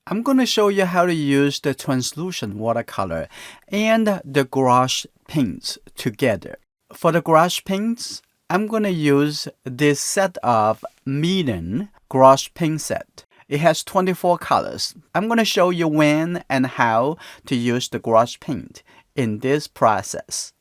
I'm going to show you how to use the translucent watercolor and the gouache paints together. For the gouache paints, I'm going to use this set of medium gouache paint set. It has 24 colors. I'm going to show you when and how to use the gouache paint in this process.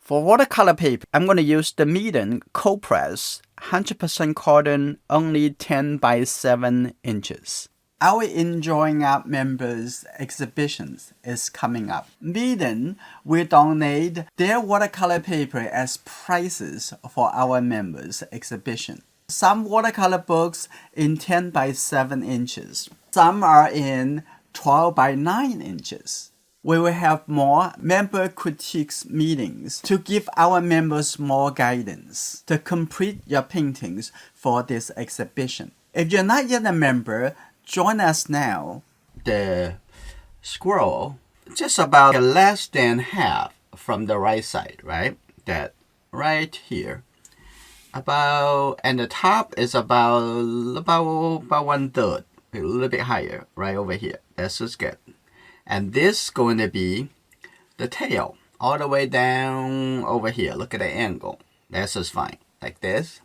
For watercolor paper, I'm going to use the medium cold press 100% cotton, only 10 by 7 inches. Our Enjoying Art members' exhibitions is coming up. Medium will donate their watercolor paper as prizes for our members' exhibition. Some watercolor books in 10 by 7 inches. Some are in 12 by 9 inches. We will have more member critiques meetings to give our members more guidance to complete your paintings for this exhibition. If you're not yet a member, join us now. The squirrel, just about less than half from the right side, right? That right here. And the top is about 1/3, a little bit higher, right over here. That's just good. And this is going to be the tail, all the way down over here. Look at the angle. That's just fine, like this.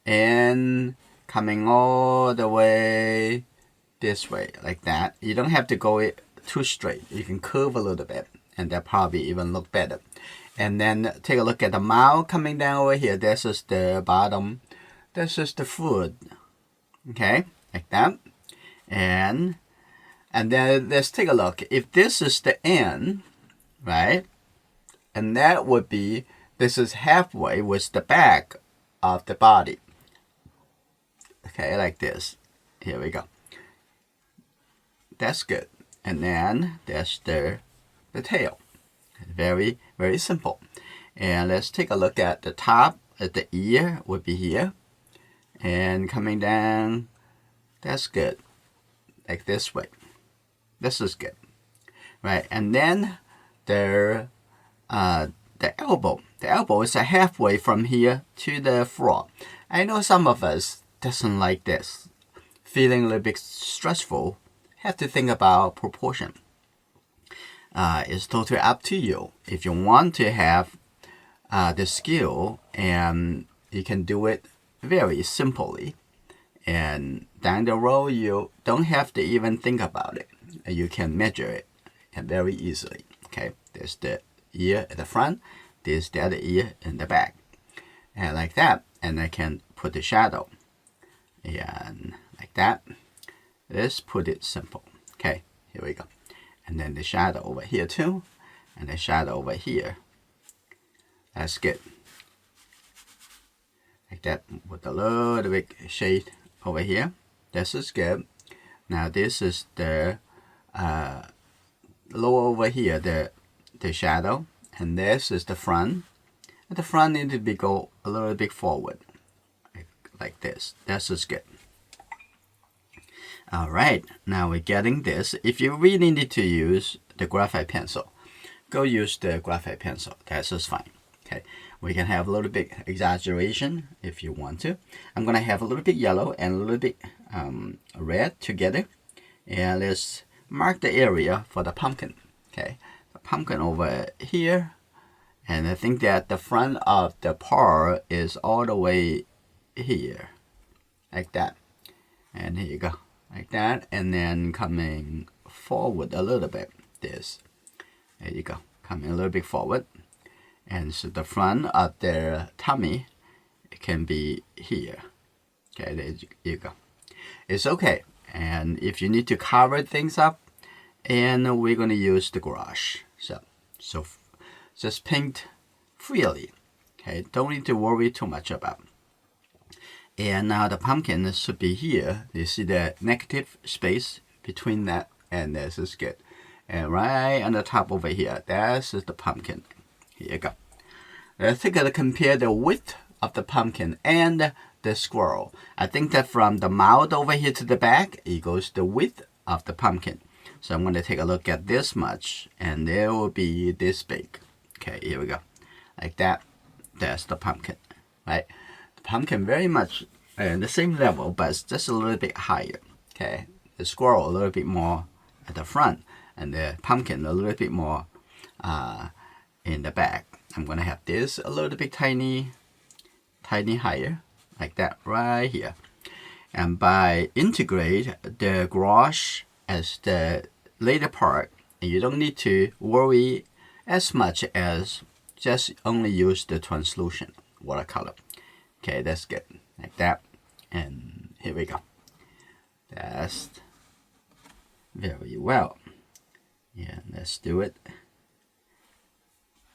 And coming all the way this way, like that. You don't have to go too straight. You can curve a little bit, and that probably even look better. And then take a look at the mouth coming down over here. This is the bottom. This is the foot. Okay, like that. And then let's take a look. If this is the end, right? And that would be, this is halfway with the back of the body. Okay, like this. Here we go. That's good. And then there's the tail. Very, very simple. And let's take a look at the top. The ear would be here. And coming down, that's good. Like this way. This is good. Right? And then the elbow. The elbow is a halfway from here to the floor. I know some of us doesn't like this. Feeling a little bit stressful. Have to think about proportion. It's totally up to you. If you want to have the skill, and you can do it very simply, and down the road you don't have to even think about it. You can measure it very easily. Okay, there's the ear at the front, there's the other ear in the back, and like that. And I can put the shadow, and like that. Let's put it simple. Okay, here we go. And then the shadow over here too. And the shadow over here. That's good. Like that, with a little bit shade over here. This is good. Now this is the lower over here, the shadow. And this is the front. And the front needs to go a little bit forward. Like this. This is good. Alright, now we're getting this. If you really need to use the graphite pencil, go use the graphite pencil. That's just fine. Okay, we can have a little bit exaggeration if you want to. I'm going to have a little bit yellow and a little bit red together. And let's mark the area for the pumpkin. Okay, the pumpkin over here. And I think that the front of the part is all the way here. Like that. And here you go. Like that, and then coming forward a little bit. There you go, coming a little bit forward. And so the front of their tummy, it can be here. Okay, there you go. It's okay. And if you need to cover things up, and we're going to use the gouache. So just paint freely. Okay, don't need to worry too much about. And now the pumpkin should be here. You see the negative space between that, and this is good. And right on the top over here, this is the pumpkin. Here you go. Let's take a look, compare the width of the pumpkin and the squirrel. I think that from the mouth over here to the back, it goes the width of the pumpkin. So I'm going to take a look at this much, and there will be this big. Okay, here we go. Like that. That's the pumpkin, right? The pumpkin very much the same level, but it's just a little bit higher. Okay, the squirrel a little bit more at the front, and the pumpkin a little bit more in the back. I'm gonna have this a little bit tiny higher, like that right here. And by integrate the gouache as the later part, you don't need to worry as much as just only use the translucent watercolor. Okay, that's good, like that. And here we go. That's very well. Yeah, let's do it.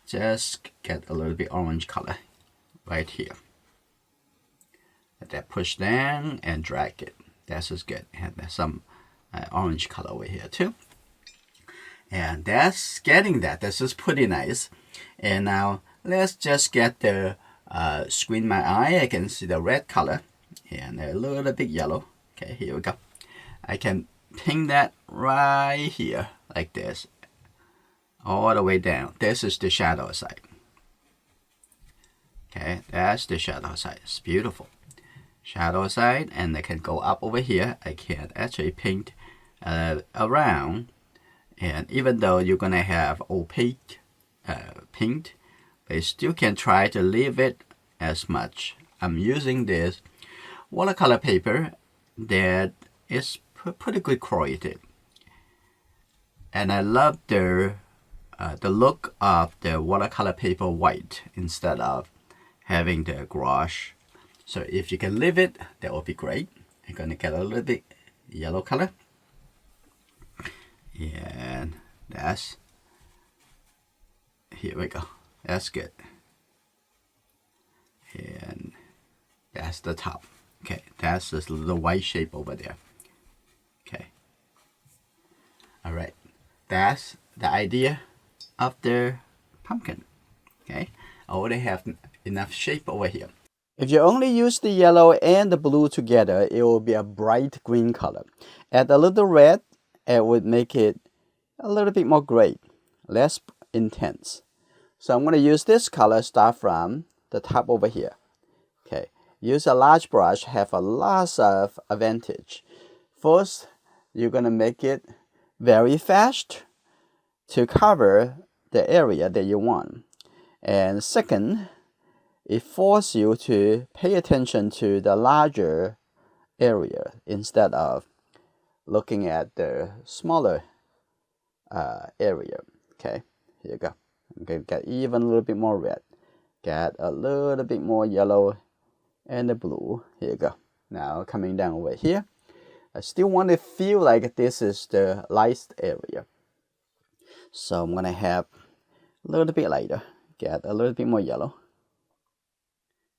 Just get a little bit orange color right here. Let that push down and drag it. That's just good. And there's some orange color over here too. And that's getting that. This is pretty nice. And now let's just get the screen my eye. I can see the red color and a little bit yellow. Okay, here we go. I can pin that right here like this, all the way down. This is the shadow side. Okay, that's the shadow side. It's beautiful. Shadow side, and I can go up over here. I can actually paint around, and even though you're gonna have opaque paint, but you still can try to leave it as much. I'm using this watercolor paper that is pretty good quality, and I love the look of the watercolor paper white instead of having the gouache. So if you can leave it, that would be great. I'm gonna get a little bit yellow color, and that's, here we go. That's good. And that's the top. Okay, that's this little white shape over there. Okay. All right, that's the idea of the pumpkin. Okay, I already have enough shape over here. If you only use the yellow and the blue together, it will be a bright green color. Add a little red, it would make it a little bit more gray, less intense. So I'm going to use this color, start from the top over here. Okay, use a large brush, have a lot of advantage. First, you're going to make it very fast to cover the area that you want. And second, it forces you to pay attention to the larger area instead of looking at the smaller area. Okay, here you go. I'm going to get even a little bit more red. Get a little bit more yellow and the blue. Here you go. Now coming down over here. I still want to feel like this is the light area. So I'm going to have a little bit lighter. Get a little bit more yellow.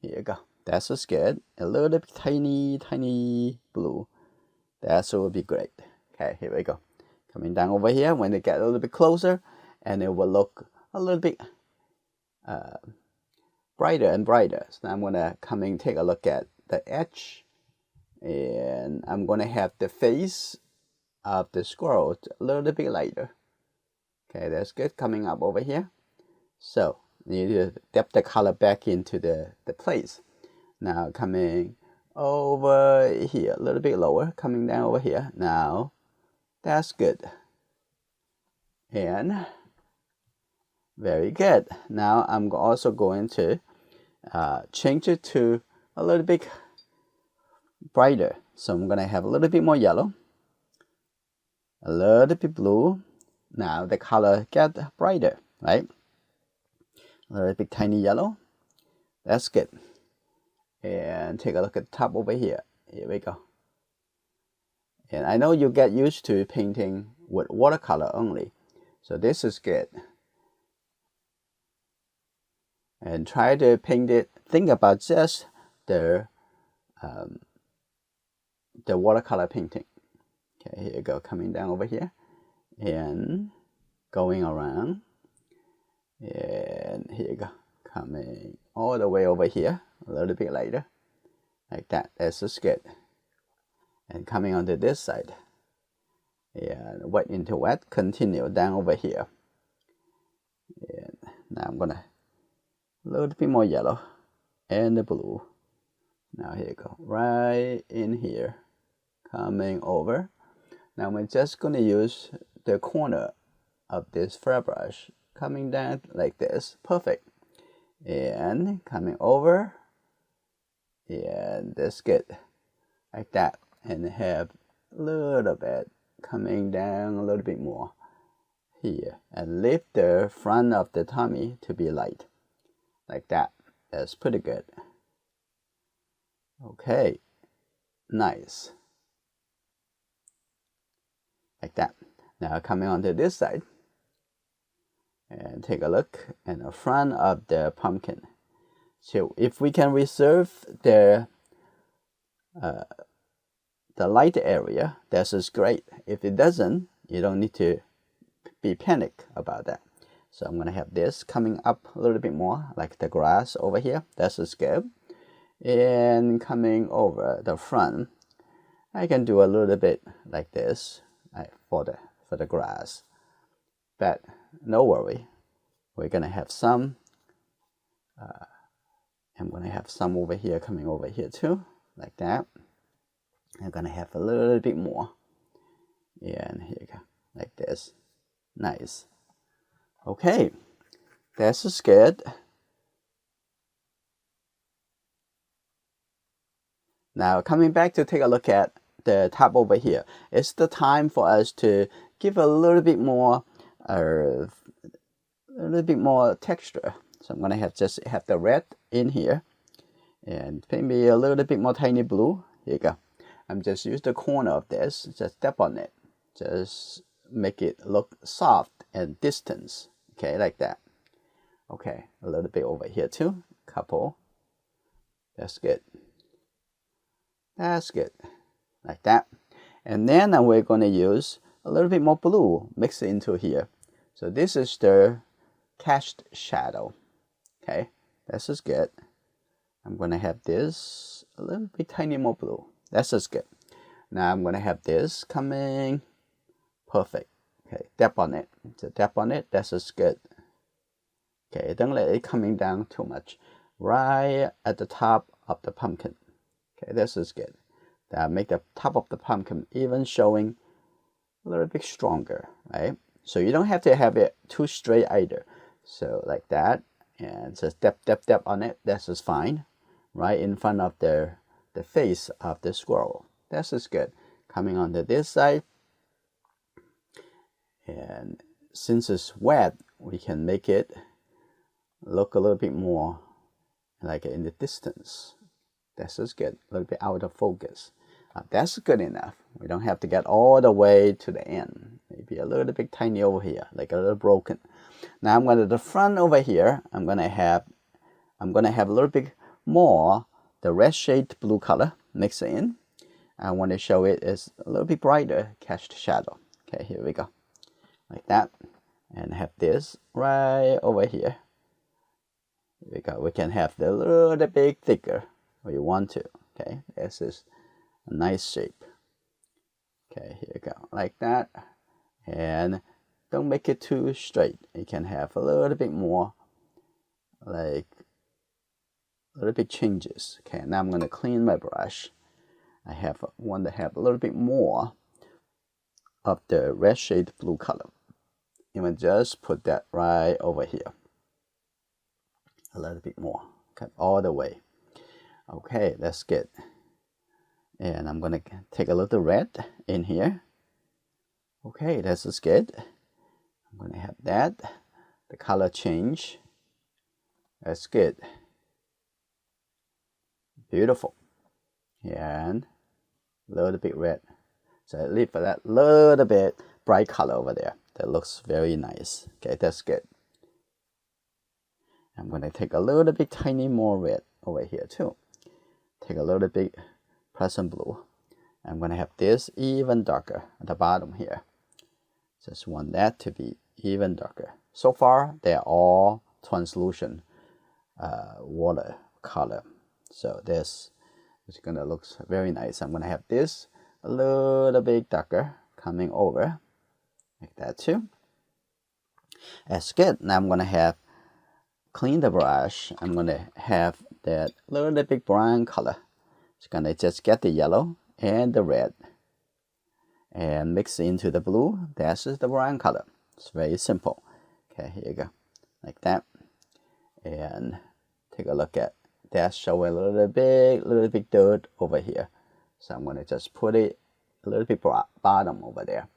Here you go. That's just good. A little bit tiny blue. That will be great. Okay, here we go. Coming down over here, when they get a little bit closer, and it will look a little bit brighter and brighter. So now I'm gonna come and take a look at the edge, and I'm gonna have the face of the squirrel a little bit lighter. Okay, that's good. Coming up over here. So you need to dip the color back into the place. Now coming over here, a little bit lower, coming down over here. Now that's good. And very good. Now I'm also going to change it to a little bit brighter. So I'm going to have a little bit more yellow, a little bit blue. Now the color get brighter, right? A little bit tiny yellow. That's good. And take a look at the top over here. Here we go. And I know you get used to painting with watercolor only. So this is good. And try to paint it. Think about just the watercolor painting. Okay, here you go. Coming down over here. And going around. And here you go, coming all the way over here, a little bit later, like that. That's just good. And coming onto this side, and wet into wet, continue down over here. And now I'm gonna a little bit more yellow and the blue. Now here you go, right in here, coming over. Now we're just going to use the corner of this flat brush coming down like this. Perfect. And coming over. And that's good. Like that. And have a little bit coming down a little bit more here. And lift the front of the tummy to be light. Like that. That's pretty good. Okay. Nice. Like that. Now coming onto this side. And take a look at the front of the pumpkin. So if we can reserve the light area, this is great. If it doesn't, you don't need to be panic about that. So I'm going to have this coming up a little bit more, like the grass over here. This is good. And coming over the front, I can do a little bit like this for the grass. But no worry, we're going to have some. I'm going to have some over here coming over here too, like that. I'm going to have a little bit more. And here you go, like this. Nice. Okay, this is good. Now coming back to take a look at the top over here. It's the time for us to give a little bit more texture. So I'm gonna just have the red in here, and maybe a little bit more tiny blue. Here you go. I'm just use the corner of this, just tap on it, just make it look soft and distance. Okay, like that. Okay, a little bit over here too. Couple. That's good. That's good. Like that. And then we're going to use a little bit more blue mixed into here. So this is the cast shadow. Okay, this is good. I'm going to have this a little bit tiny more blue. This is good. Now I'm going to have this coming. Perfect. Okay, tap on it. So tap on it. This is good. Okay, don't let it coming down too much. Right at the top of the pumpkin. Okay, this is good. That make the top of the pumpkin even showing a little bit stronger, right? So you don't have to have it too straight either. So like that, and just tap on it. This is fine, right in front of the face of the squirrel. This is good. Coming onto this side, and since it's wet, we can make it look a little bit more like in the distance. This is good. A little bit out of focus. That's good enough. We don't have to get all the way to the end. Maybe a little bit tiny over here, like a little broken. Now I'm going to the front over here. I'm gonna have a little bit more the red shade blue color mixed in. I want to show it as a little bit brighter cast shadow. Okay, here we go, like that, and have this right over here. Here we go. We can have the little bit thicker if you want to. Okay, this is a nice shape. Okay, here you go, like that. And don't make it too straight. You can have a little bit more, like a little bit changes. Okay, now I'm gonna clean my brush. I want to have a little bit more of the red shade blue color. Even just put that right over here. A little bit more, cut all the way. Okay, that's good. And I'm gonna take a little red in here. Okay, this is good. I'm gonna have that. The color change. That's good. Beautiful. And a little bit red. So I leave for that little bit bright color over there. That looks very nice. Okay, that's good. I'm gonna take a little bit tiny more red over here too. Take a little bit Prussian blue. I'm gonna have this even darker at the bottom here. Just want that to be even darker. So far, they're all translucent watercolor. So this is gonna look very nice. I'm gonna have this a little bit darker coming over, like that too. That's good. Now I'm gonna have clean the brush. I'm gonna have that little bit brown color. It's gonna just get the yellow and the red, and mix into the blue. This is the brown color. It's very simple. Okay, here you go, like that. And take a look at that, showing a little bit dirt over here. So I'm going to just put it a little bit bottom over there.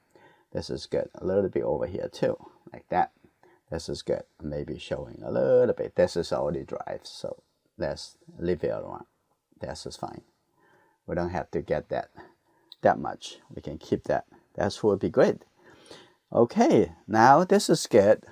This is good. A little bit over here too, like that. This is good. Maybe showing a little bit. This is already dry, so let's leave it around. This is fine. We don't have to get that much. We can keep that. That would be great. Okay, now this is good.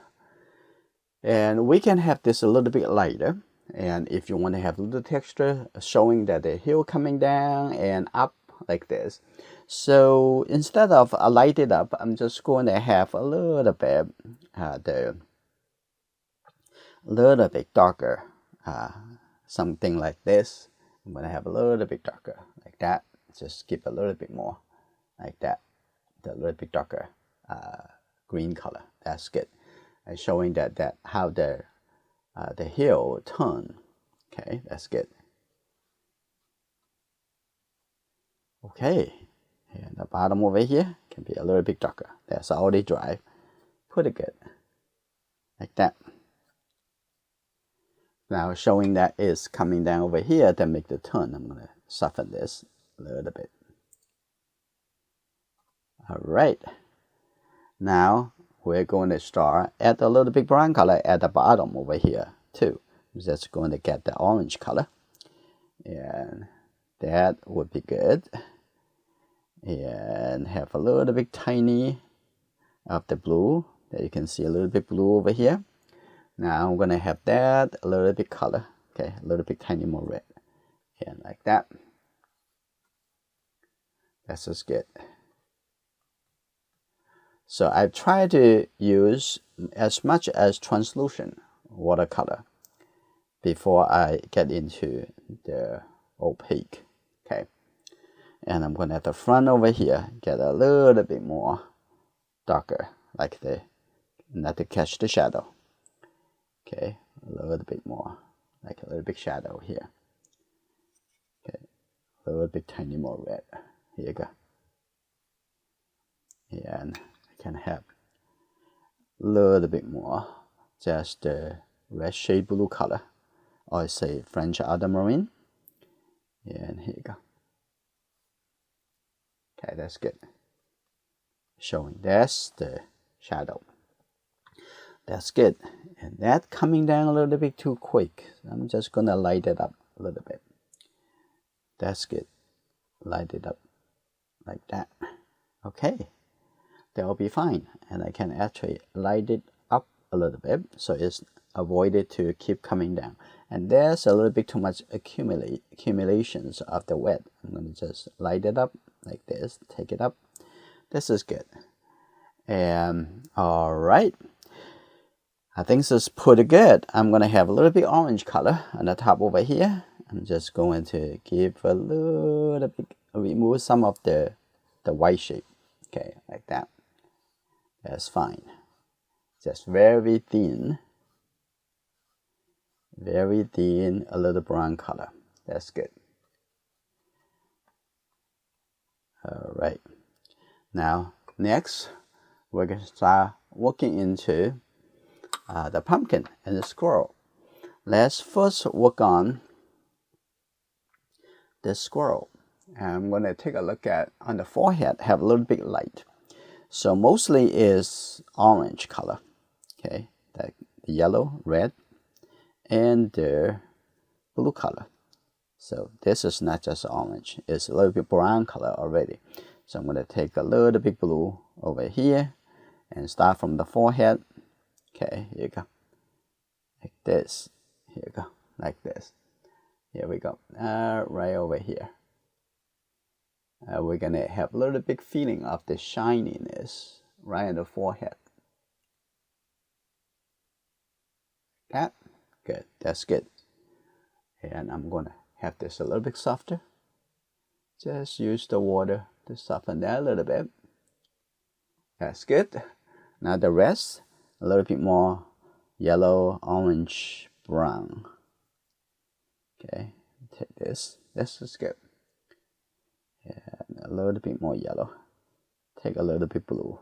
And we can have this a little bit lighter. And if you want to have a little texture showing that the hill coming down and up like this. So instead of light it up, I'm just going to have a little bit darker, something like this. I'm going to have a little bit darker like that. Just keep a little bit more like that. A little bit darker green color. That's good. And showing that how the hill turn. Okay, that's good. Okay, and the bottom over here can be a little bit darker. That's already dry. Pretty good, like that. Now showing that is coming down over here to make the turn. I'm going to soften this a little bit. All right. Now we're going to start add a little bit brown color at the bottom over here too. Just going to get the orange color, and that would be good. And have a little bit tiny of the blue. There you can see a little bit blue over here. Now I'm going to have that a little bit color. Okay, a little bit tiny more red. And like that. That's just good. So I try to use as much as translucent watercolor before I get into the opaque. Okay. And I'm going to at the front over here get a little bit more darker, like not to catch the shadow. Okay, a little bit more, like a little bit shadow here. Okay, a little bit tiny more red. Here you go. And I can have a little bit more, just the red shade blue color, or say French ultramarine. And here you go. Okay, that's good. Showing that's the shadow. That's good. And that coming down a little bit too quick. I'm just gonna light it up a little bit. That's good. Light it up like that. Okay. That'll be fine. And I can actually light it up a little bit so it's avoided to keep coming down. And there's a little bit too much accumulations of the wet. I'm gonna just light it up like this, take it up. This is good. And all right, I think this is pretty good. I'm gonna have a little bit orange color on the top over here. I'm just going to give a little bit, remove some of the white shape. Okay, like that. That's fine. Just very thin, a little brown color. That's good. All right. Now, next, we're going to start working into the pumpkin and the squirrel. Let's first work on the squirrel. I'm going to take a look at on the forehead, have a little bit light. So mostly is orange color. Okay, the yellow, red, and the blue color. So this is not just orange, it's a little bit brown color already. So I'm going to take a little bit blue over here and start from the forehead. Okay, here you go. Like this. Here you go. Like this. Here we go. Right over here. We're going to have a little bit feeling of the shininess right in the forehead. That. Good. That's good. And I'm going to have this a little bit softer. Just use the water to soften that a little bit. That's good. Now the rest, a little bit more yellow, orange, brown. Okay, take this. This is good. And a little bit more yellow. take a little bit blue.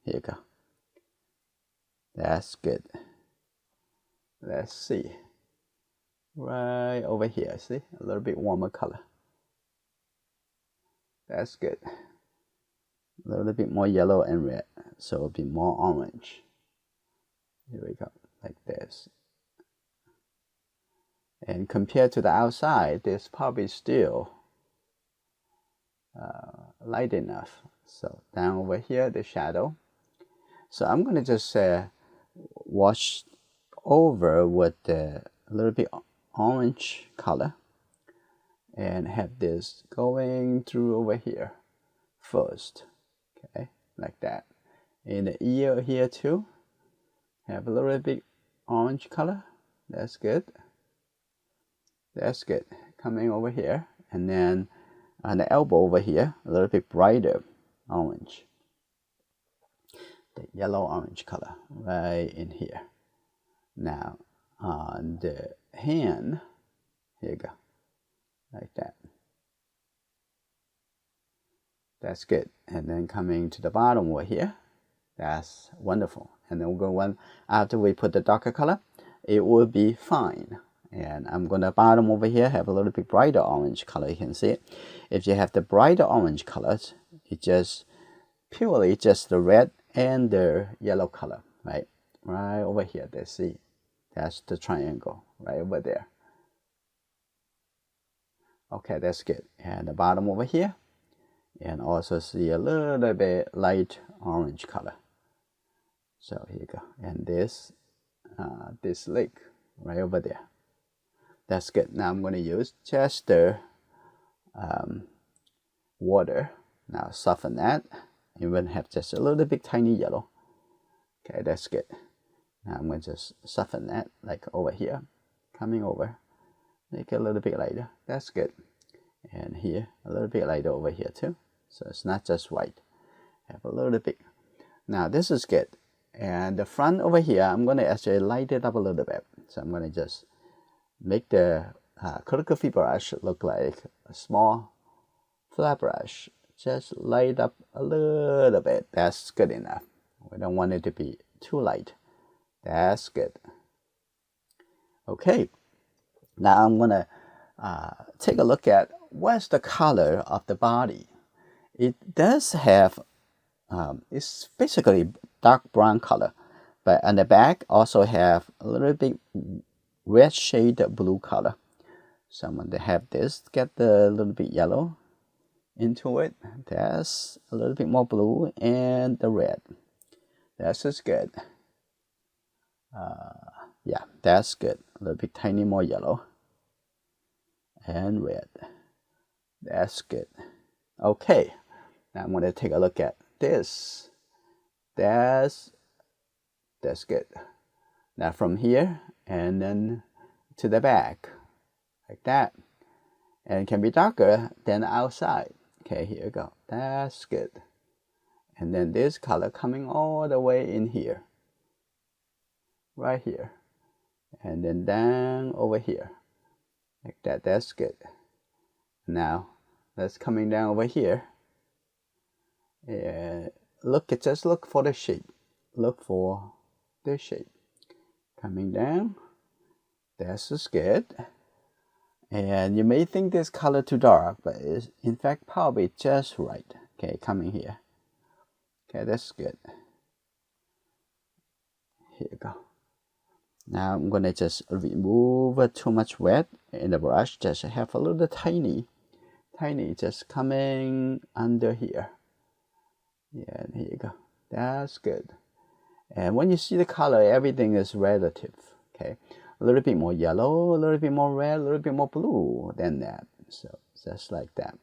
Here you go. That's good. Let's see. Right over here, see? A little bit warmer color. That's good. A little bit more yellow and red, so it'll be more orange. Here we go, like this. And compared to the outside, there's probably still light enough. So down over here, the shadow. So I'm going to just wash over with a little bit orange color and have this going through over here first. Okay, like that. In the ear here too, have a little bit orange color. That's good. That's good. Coming over here, and then on the elbow over here, a little bit brighter orange. The yellow orange color right in here. Now on the hand, here you go, like that. That's good. And then coming to the bottom over here, that's wonderful. And then we'll go one after we put the darker color, it will be fine. And I'm going to bottom over here have a little bit brighter orange color. You can see it. If you have the brighter orange colors, it just purely just the red and the yellow color, right? Right over here. Let's see. That's the triangle right over there. Okay, that's good. And the bottom over here, and also see a little bit light orange color. So here you go. And this lake right over there. That's good. Now I'm going to use just the water. Now soften that. Even have just a little bit tiny yellow. Okay, that's good. Now I'm going to just soften that like over here. Coming over. Make it a little bit lighter. That's good. And here, a little bit lighter over here too. So it's not just white. Have a little bit. Now this is good. And the front over here, I'm going to actually light it up a little bit. So I'm going to just make the calligraphy brush look like a small flat brush. Just light up a little bit. That's good enough. We don't want it to be too light. That's good. Okay. Now I'm going to take a look at what's the color of the body. It does have, it's basically dark brown color. But on the back also have a little bit red shade blue color. So I'm going to have this, get the little bit yellow into it. That's a little bit more blue and the red. That's just good. Yeah, that's good. A little bit tiny more yellow and red. That's good. Okay, now I'm going to take a look at this. That's good. Now from here and then to the back, like that. And it can be darker than outside. Okay, here you go. That's good. And then this color coming all the way in here. Right here. And then down over here. Like that. That's good. Now, that's coming down over here. And just look for the shape. Look for the shape. Coming down. That's just good. And you may think this color too dark, but it's in fact probably just right. Okay, coming here. Okay, that's good. Here you go. Now I'm going to just remove too much wet in the brush. Just have a little tiny just coming under here. Yeah, and here you go. That's good. And when you see the color, everything is relative. Okay, a little bit more yellow, a little bit more red, a little bit more blue than that. So just like that.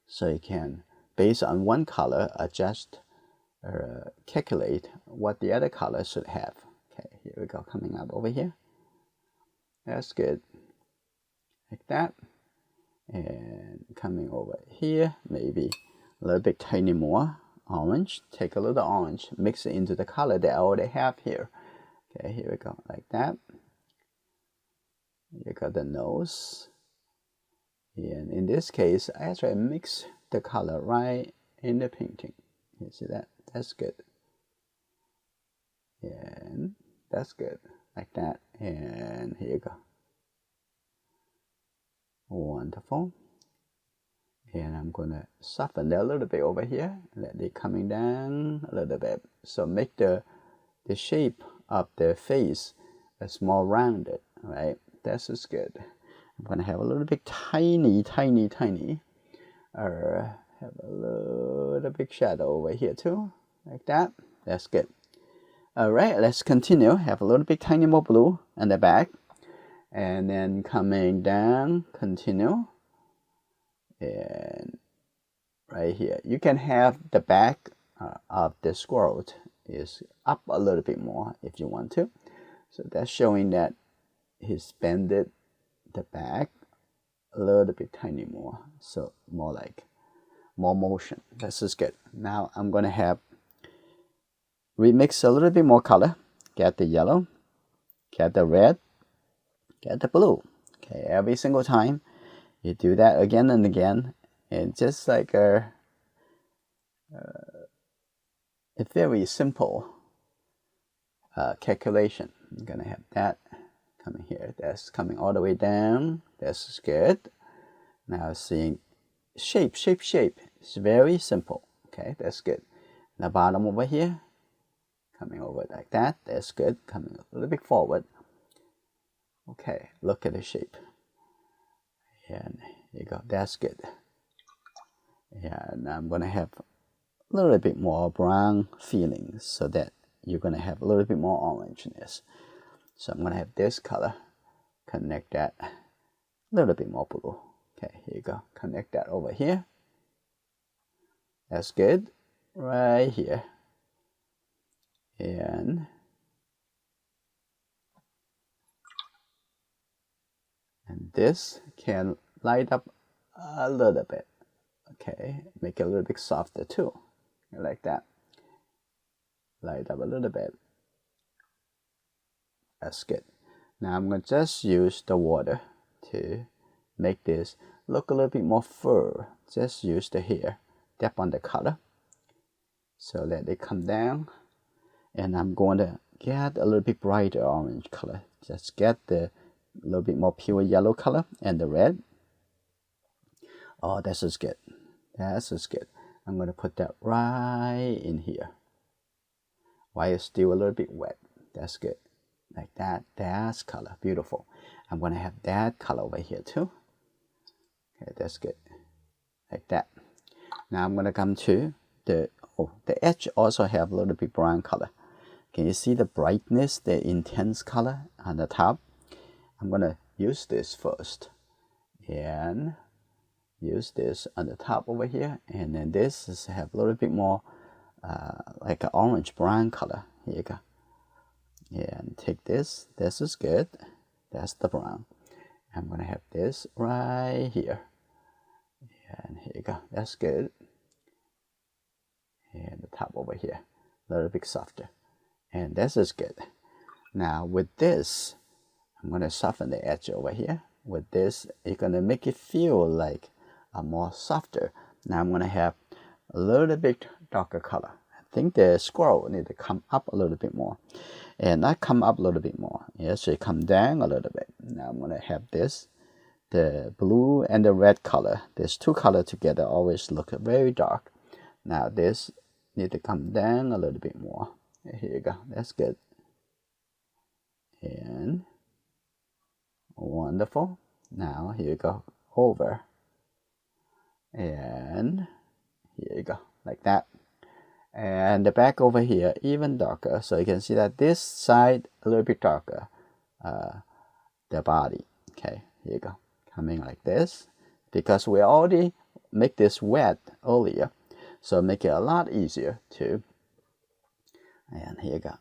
So you can, based on one color, adjust or calculate what the other color should have. Okay, here we go, coming up over here. That's good. Like that. And coming over here, maybe a little bit tiny more orange. Take a little orange, mix it into the color that I already have here. Okay, here we go, like that. You got the nose. And in this case, I actually mix the color right in the painting. You see that? That's good. And that's good. Like that. And here you go. Wonderful. And I'm going to soften that a little bit over here. Let it coming down a little bit. So make the shape of the face is more rounded, right? This is good. I'm going to have a little bit tiny, have a little big shadow over here too, like that. That's good. All right, let's continue. Have a little bit tiny more blue in the back. And then coming down, continue. And right here, you can have the back of the squirrel is up a little bit more if you want to. So that's showing that he's bended the back a little bit tiny more. So more like more motion. This is good. Now I'm going to have remix a little bit more color. Get the yellow, get the red, get the blue. Okay, every single time you do that again and again, and just like a very simple calculation. I'm gonna have that coming here. That's coming all the way down. That's good. Now seeing shape. It's very simple. Okay, that's good. The bottom over here, coming over like that. That's good. Coming a little bit forward. Okay, look at the shape. And here you go. That's good. And I'm gonna have a little bit more brown feeling so that you're gonna have a little bit more orangeness. So I'm gonna have this color, connect that, a little bit more blue. Okay, here you go. Connect that over here. That's good. Right here. And this can light up a little bit. Okay, make it a little bit softer too. Like that. Light up a little bit. That's good. Now I'm going to just use the water to make this look a little bit more fur. Just use the hair. Tap on the color. So let it come down. And I'm going to get a little bit brighter orange color. Just get the little bit more pure yellow color and the red. Oh, this is good. This is good. I'm going to put that right in here. While it's still a little bit wet. That's good. Like that. That's color. Beautiful. I'm going to have that color over here too. Okay, that's good. Like that. Now I'm going to come to the edge also have a little bit brown color. Can you see the brightness, the intense color on the top? I'm going to use this first. And use this on the top over here. And then this is have a little bit more like an orange brown color. Here you go. And take this. This is good. That's the brown. I'm going to have this right here. And here you go. That's good. And the top over here. A little bit softer. And this is good. Now with this, I'm going to soften the edge over here. With this, it's going to make it feel like a more softer. Now I'm going to have a little bit darker color. I think the squirrel need to come up a little bit more. And not come up a little bit more. It should come down a little bit. Now I'm going to have this. The blue and the red color. These two colors together always look very dark. Now this need to come down a little bit more. Here you go. That's good. And wonderful. Now here you go. Over. And here you go. Like that. And the back over here even darker. So you can see that this side a little bit darker. The body. Okay. Here you go. Coming like this. Because we already make this wet earlier. So make it a lot easier to. And here you go.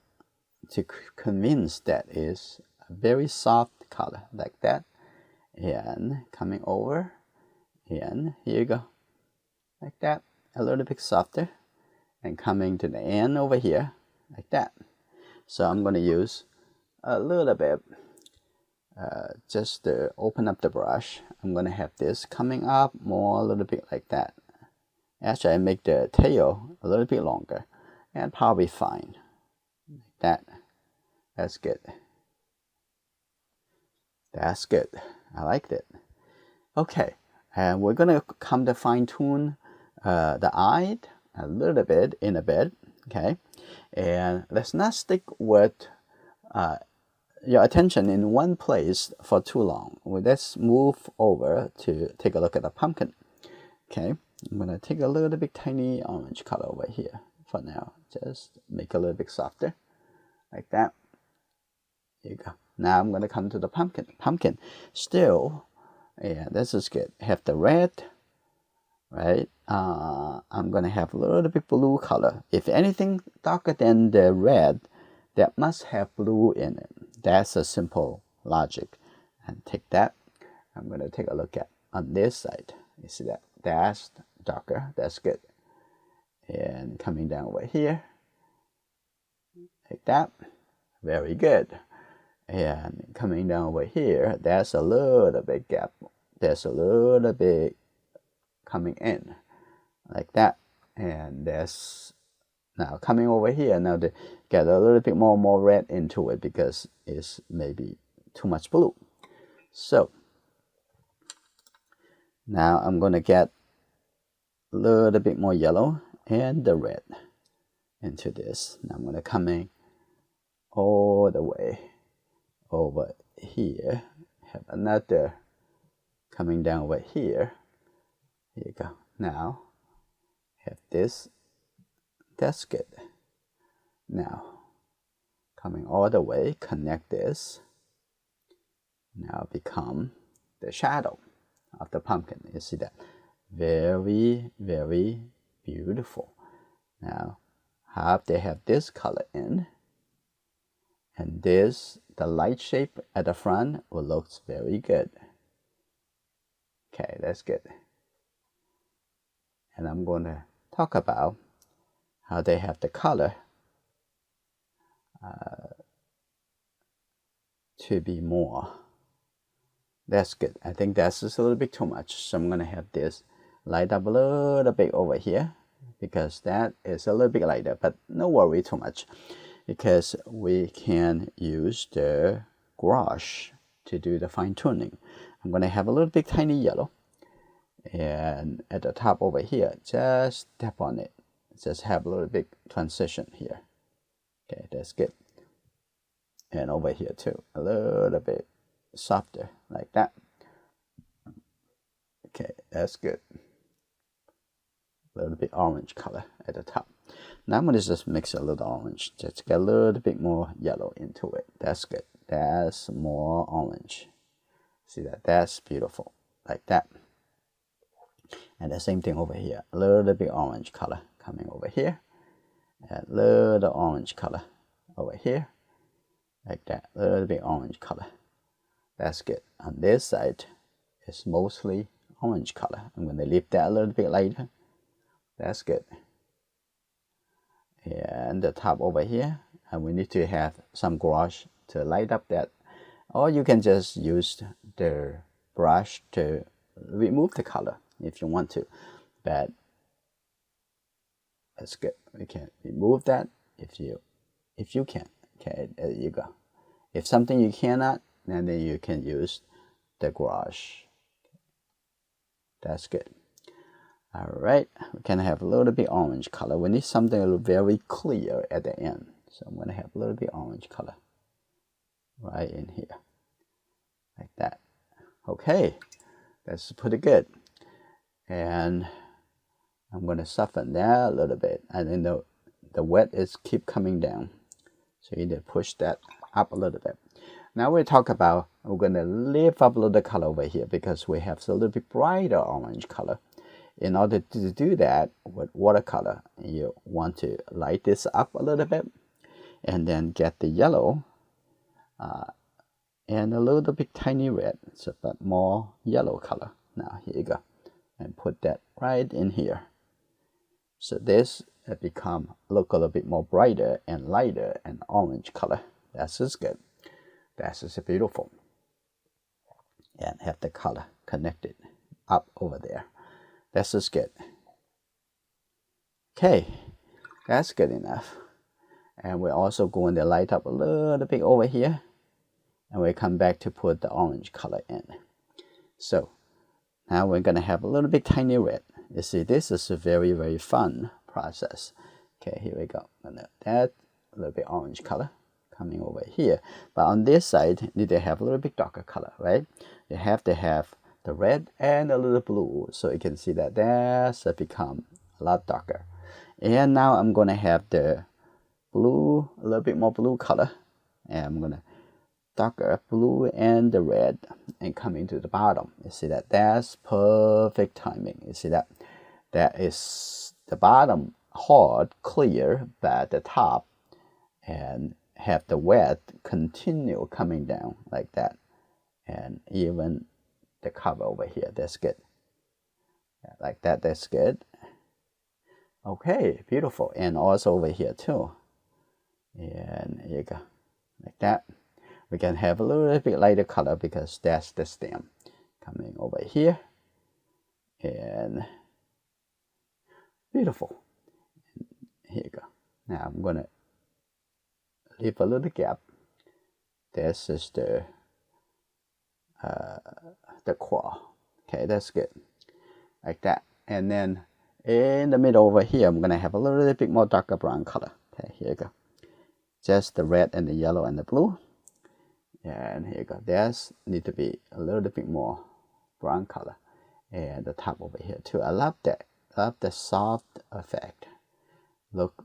To convince that is a very soft color like that. And coming over. And here you go. Like that. A little bit softer. And coming to the end over here. Like that. So I'm going to use a little bit. Just to open up the brush. I'm going to have this coming up more a little bit like that. Actually, I make the tail a little bit longer, and probably fine. That's good. That's good. I liked it. Okay, and we're gonna come to fine tune the eye a little bit in a bit. Okay, and let's not stick with your attention in one place for too long. Well, let's move over to take a look at the pumpkin. Okay, I'm gonna take a little bit tiny orange color over here for now. Just make it a little bit softer, like that. There you go. Now I'm gonna come to the pumpkin. Pumpkin, still, yeah, this is good. Have the red, right? I'm gonna have a little bit blue color. If anything darker than the red, that must have blue in it. That's a simple logic. And take that. I'm gonna take a look at on this side. You see that? That's darker. That's good. And coming down over here, like that. Very good. And coming down over here, that's a little bit gap. There's a little bit coming in, like that. And that's now coming over here. Now to get a little bit more red into it because it's maybe too much blue. So now I'm gonna get a little bit more yellow and the red into this. Now I'm gonna come in all the way over here. Have another coming down over here. Here you go. Now have this. That's good. Now coming all the way, connect this. Now become the shadow of the pumpkin. You see that? Very, very beautiful. Now have they have this color in, and this, the light shape at the front will look very good. Okay, that's good. And I'm going to talk about how they have the color to be more. That's good. I think that's just a little bit too much. So I'm going to have this light up a little bit over here because that is a little bit lighter, but no worry too much because we can use the gouache to do the fine tuning. I'm going to have a little bit tiny yellow, and at the top over here, just tap on it. Just have a little bit transition here. Okay, that's good. And over here too, a little bit softer like that. Okay, that's good. A little bit orange color at the top. Now I'm going to just mix a little orange. Just get a little bit more yellow into it. That's good. That's more orange. See that? That's beautiful. Like that. And the same thing over here. A little bit orange color coming over here. And a little orange color over here. Like that. A little bit orange color. That's good. On this side, it's mostly orange color. I'm going to leave that a little bit lighter. That's good. And the top over here, and we need to have some gouache to light up that. Or you can just use the brush to remove the color if you want to. But that's good. We can remove that if you can. Okay, there you go. If something you cannot, then you can use the gouache. That's good. All right, we can have a little bit orange color. We need something very clear at the end. So I'm going to have a little bit orange color right in here, like that. Okay, that's pretty good. And I'm going to soften that a little bit. And then the wet is keep coming down. So you need to push that up a little bit. Now we talk about, we're going to lift up a little color over here because we have a little bit brighter orange color. In order to do that with watercolor, you want to light this up a little bit and then get the yellow and a little bit tiny red, so but more yellow color. Now here you go, and put that right in here. So this become look a little bit more brighter and lighter and orange color. That's just good. That's just beautiful. And have the color connected up over there. That's just good. Okay, that's good enough. And we're also going to light up a little bit over here. And we come back to put the orange color in. So now we're going to have a little bit tiny red. You see, this is a very, very fun process. Okay, here we go. And that a little bit orange color coming over here. But on this side, you need to have a little bit darker color, right? You have to have the red and a little blue. So you can see that that's become a lot darker. And now I'm going to have the blue, a little bit more blue color. And I'm going to darker blue and the red and coming to the bottom. You see that? That's perfect timing. You see that? That is the bottom hard, clear, but the top and have the wet continue coming down like that. And even the cover over here, that's good. Like that, that's good. Okay, beautiful. And also over here too. And here you go. Like that. We can have a little bit lighter color because that's the stem coming over here. And beautiful. Here you go. Now I'm going to leave a little gap. This is the claw. Okay, that's good. Like that. And then in the middle over here, I'm going to have a little bit more darker brown color. Okay, here you go. Just the red and the yellow and the blue. And here you go. There's need to be a little bit more brown color. And the top over here too. I love that. I love the soft effect.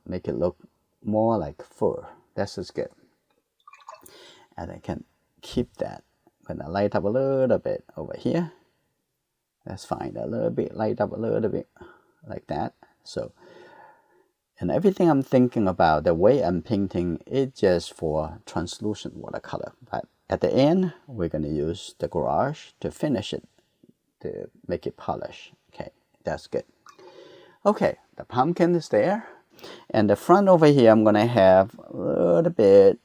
Make it look more like fur. That's just good. And I can keep that. I'm gonna light up a little bit over here. That's fine. A little bit, light up a little bit like that. So, and everything I'm thinking about, the way I'm painting, it's just for translucent watercolor. But at the end, we're going to use the gouache to finish it, to make it polish. Okay, that's good. Okay, the pumpkin is there. And the front over here, I'm going to have a little bit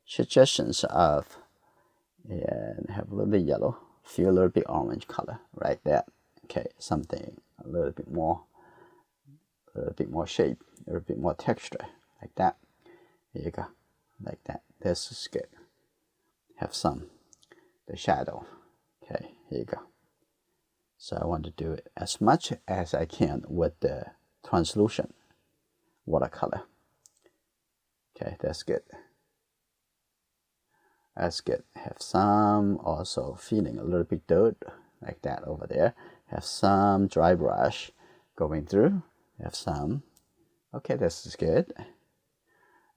suggestions of, and have a little bit yellow, feel a little bit orange color right there. Okay, something a little bit more shape, a little bit more texture, like that. Here you go, like that. This is good. Have some, the shadow. Okay, here you go. So I want to do it as much as I can with the translucent watercolor. Okay, that's good. That's good. Have some also feeling a little bit dirt, like that over there. Have some dry brush going through. Have some. Okay, this is good.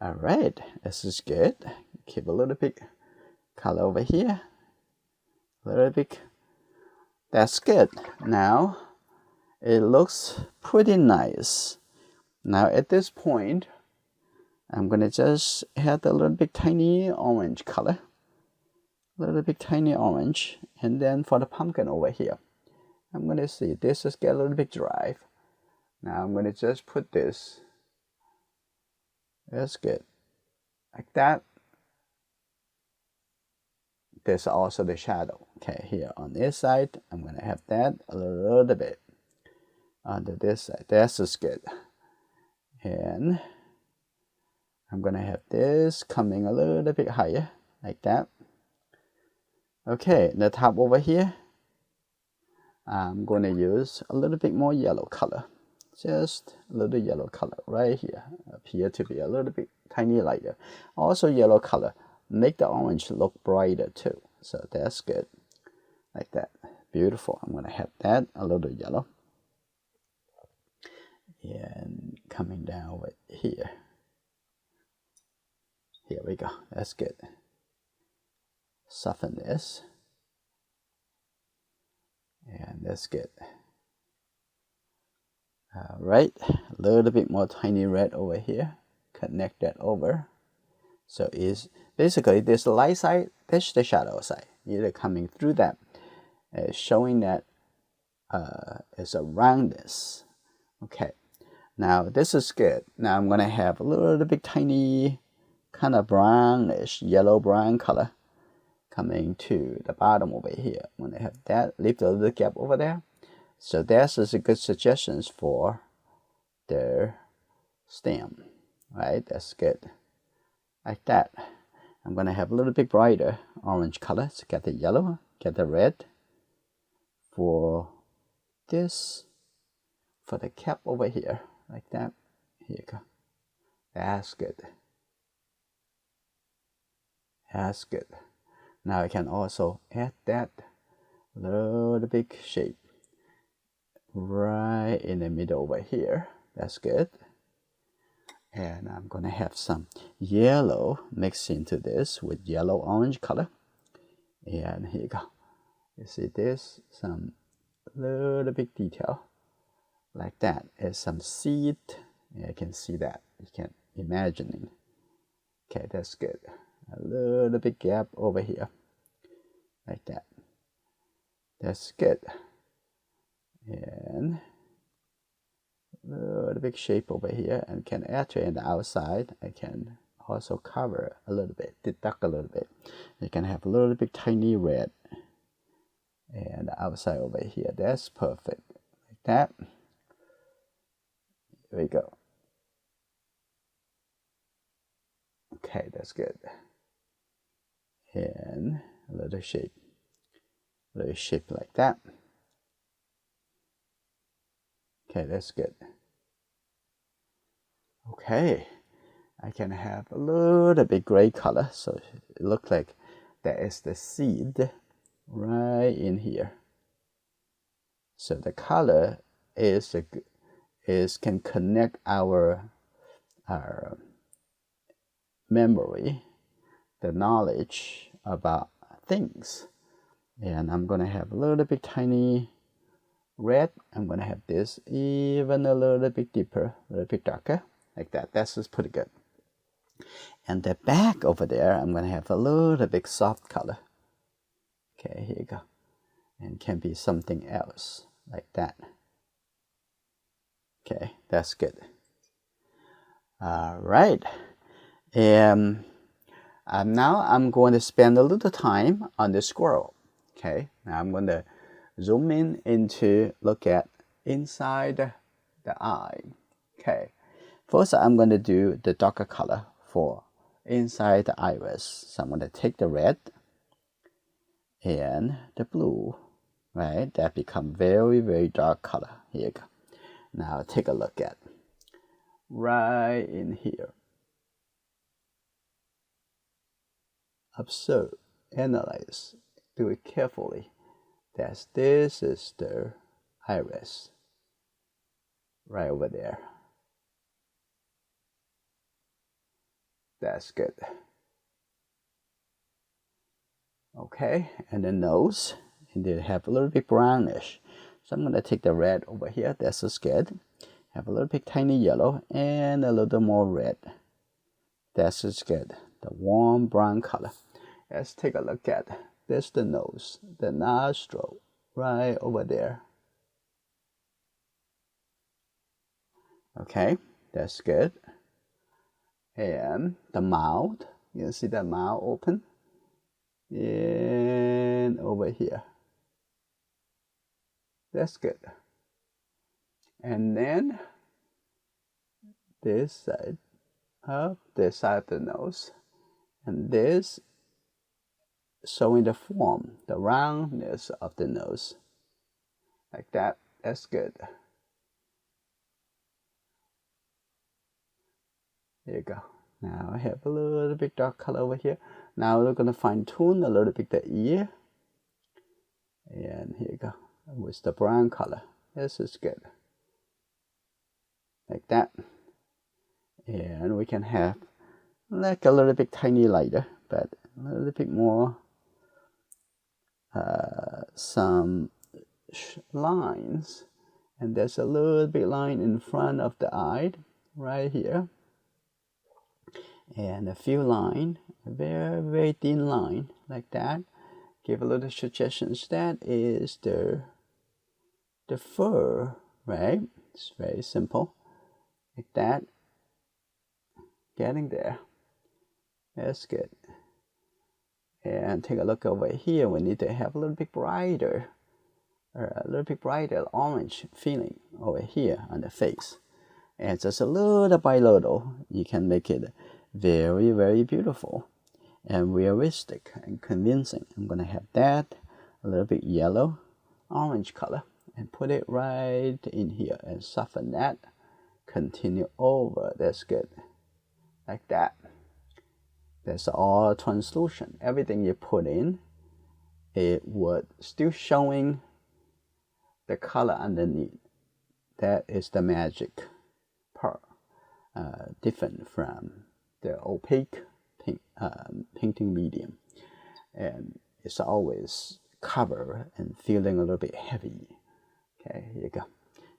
All right, this is good. Keep a little bit color over here. A little bit. That's good. Now, it looks pretty nice. Now, at this point, I'm going to just add a little bit tiny orange color. A little bit tiny orange. And then for the pumpkin over here, I'm going to see this is get a little bit dry. Now I'm going to just put this. That's good. Like that. There's also the shadow. Okay, here on this side, I'm going to have that a little bit. On this side, this is good. And I'm going to have this coming a little bit higher, like that. Okay, the top over here, I'm going to use a little bit more yellow color. Just a little yellow color right here. Appear to be a little bit tiny lighter. Also yellow color. Make the orange look brighter too. So that's good. Like that. Beautiful. I'm going to have that a little yellow. And coming down over here. Here we go. That's good. Soften this. And that's good. All right, a little bit more tiny red over here. Connect that over. So is basically this light side, this the shadow side. Either coming through that, showing that it's a roundness. Okay, now this is good. Now I'm gonna have a little bit tiny, kind of brownish, yellow brown color coming to the bottom over here. I'm gonna have that. Leave a little gap over there. So this is a good suggestions for the stem, right? That's good. Like that. I'm gonna have a little bit brighter orange color. So get the yellow, get the red for this, for the cap over here, like that. Here you go. That's good. That's good. Now I can also add that little big shape right in the middle over here. That's good. And I'm gonna have some yellow mixed into this with yellow orange color. And here you go. You see this, some little bit detail like that. Is some seed. Yeah, I can see that. You can imagine. Okay, that's good. A little bit gap over here, like that. That's good. And a little bit shape over here, and can add to it on the outside. I can also cover a little bit, deduct a little bit. You can have a little bit tiny red, and the outside over here. That's perfect, like that. Here we go. Okay, that's good. And a little shape like that. Okay, that's good. Okay, I can have a little bit gray color, so it looks like that is the seed right in here. So the color can connect our memory, the knowledge about things. And I'm gonna have a little bit tiny red. I'm gonna have this even a little bit deeper, a little bit darker, like that. That's just pretty good. And the back over there, I'm gonna have a little bit soft color. Okay, here you go. And can be something else, like that. Okay, that's good. All right. And now I'm going to spend a little time on the squirrel. Okay, now I'm going to zoom in to look at inside the eye. Okay, first I'm going to do the darker color for inside the iris. So I'm going to take the red and the blue, right? That become very, very dark color. Here you go. Now take a look at right in here. Observe, analyze, do it carefully. This is the iris right over there. That's good. Okay, and the nose, and they have a little bit brownish. So I'm gonna take the red over here. That's just good. Have a little bit tiny yellow and a little more red. That's just good. The warm brown color. Let's take a look at this. The nose, the nostril, right over there. Okay, that's good. And the mouth, you see the mouth open, and over here. That's good. And then this side of the nose, and this showing the form, the roundness of the nose, like that. That's good. There you go. Now I have a little bit dark color over here. Now we're gonna fine tune a little bit the ear, and here you go with the brown color. This is good, like that. And we can have like a little bit tiny lighter, but a little bit more some lines, and there's a little bit line in front of the eye right here, and a few line, a very, very thin line like that. Give a little suggestions. That is the fur, right? It's very simple, like that. Getting there. That's good. And take a look over here. We need to have a little bit brighter, or a little bit brighter orange feeling over here on the face. And just a little by little, you can make it very, very beautiful and realistic and convincing. I'm going to have that, a little bit yellow, orange color, and put it right in here and soften that. Continue over. That's good. Like that. That's all translucent. Everything you put in, it would still showing the color underneath. That is the magic part. Different from the opaque painting medium. And it's always cover and feeling a little bit heavy. Okay, here you go.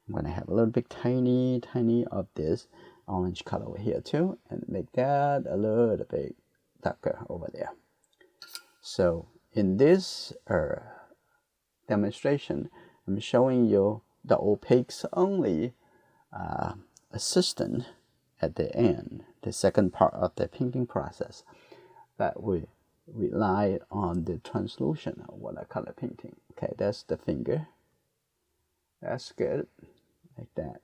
I'm going to have a little bit tiny of this orange color over here too, and make that a little bit darker over there. So in this demonstration, I'm showing you the opaque's only assistant at the end, the second part of the painting process, that we rely on the translucent watercolor painting. Okay, that's the finger. That's good, like that.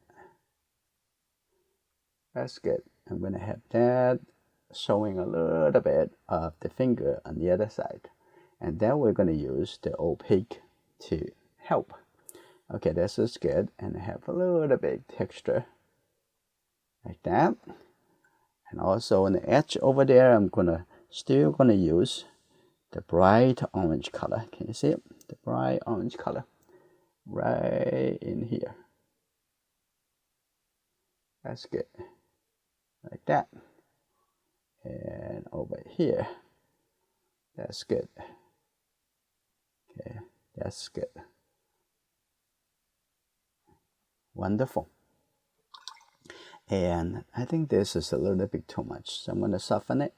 That's good. I'm going to have that showing a little bit of the finger on the other side. And then we're going to use the opaque to help. Okay, this is good. And I have a little bit texture, like that. And also on the edge over there, I'm still going to use the bright orange color. Can you see it? The bright orange color right in here. That's good. Like that. And over here. That's good. Okay, that's good. Wonderful. And I think this is a little bit too much, so I'm going to soften it